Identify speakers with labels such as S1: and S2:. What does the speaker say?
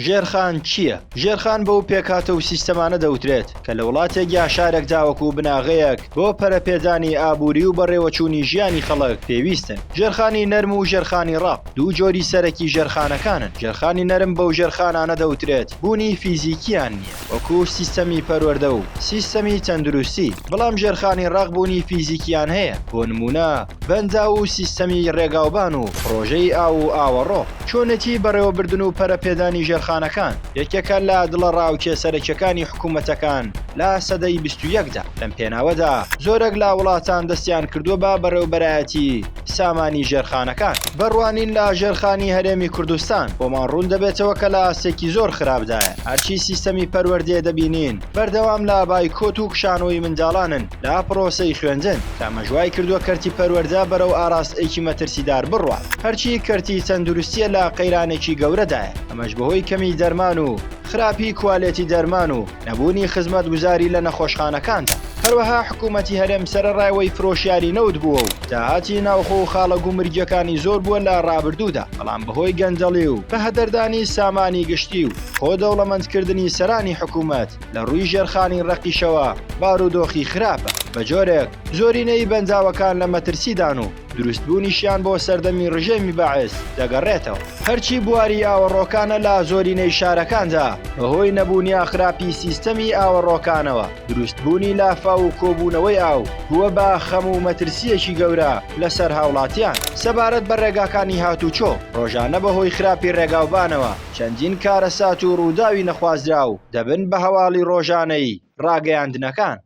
S1: ژێرخان چییە؟ ژێرخان بەو پێکاتە و سیستەمانە دەوترێت کە لە وڵاتێکیا شارێکدا وەکو بناغەیەک بۆ پەرەپێدانی ئابووری و بەڕێوەچوونی ژیانی خەڵک پێویستن. ژێرخانی نەرم و ژێرخانی ڕاق دوو جۆری سەرەکی ژێرخانەکانن. ژێرخانی نەرم بەو ژێرخانانە دەوترێت بوونی فیزیکیان نییە وەکو سیستەمی پەروەردە و سیستەمی تەندروستی، بەڵام ژێرخانی ڕاق بوونی فیزیکیان هەیە، بۆ نمونە بەنجاو و سیستەمی ڕێگاوبان و پرۆژەی ئاو و ئاوەڕۆ. چۆنەتی بەڕێوەبردن و پەرەپێدانی ژێرخانەکان یەکێکە لە دڵە ڕاوکێسەرەکیەکانی حکوومەتەکان لە سەدەی 21دا. لەم پێناوەدا زۆرێک لە وڵاتان دەستیان کردووە بە بەڕێوەبەرایەتی سامانی ژێرخانەکان. بەڕوانین لە ژێرخانی هەرێمی کوردستان بۆمان ڕوون دەبێتەوە کە لە ئاستێکی زۆر خراپدایە. هەرچی سیستەمی پەروەردێ دەبینین بەردەوام لە بایکۆت و کشانەوەی منداڵانن لە پرۆسەی خوێندن، تا مەژوای کردووە کەرتی پەروەردە بەرەو ئاراستەیەکی مەترسیدار بڕوات. هەرچی کەرتی تەندروستیە لە قەیرانێکی گەورەدایە، ئەمەش بەهۆی کەمی دەرمان و خراپی کوالێتی دەرمان و نەبوونی خزمەتگوزاری لە نەخۆشخانەکاندا. هەروەها حکوومەتی هەرێم سەرەڕایەوەی فرۆشیاری نەوت بووە و داهاتی ناوخۆ و خاڵە گومرگیەکانی زۆر بووە لە ڕابردوودا، بەڵام بەهۆی گەندەڵی و بە هەدەردانی سامانی گشتی و خۆ دەوڵەمەندکردنی سەرانی حکوومەت لە ڕووی ژێرخانی ڕەقیشەوە بارودۆخی خراپە. بە جۆرێک زۆرینەی بەنجاوەکان لە مەترسیدان و دروستبوونیشیان بۆ سەردەمی ڕژێمی باعث دەگەڕێتەوە. هەرچی بواری ئاوەڕۆکانە لە زۆرینەی شارەکاندا بەهۆی نەبوونی خراپی سیستەمی ئاوەڕۆکانەوە دروستبوونی لافا و کۆبوونەوەی ئاو بووە بە خەم و مەترسیەکی گەورە لەسەر هاوڵاتیان. سەبارەت بە ڕێگاکانی هاتوچۆ ڕۆژانە بەهۆی خراپی ڕێگاوبانەوە چەندین کارەسات و ڕووداوی نەخوازرا و دەبن بە هەواڵی ڕۆژانەی ڕاگەیاندنەکان.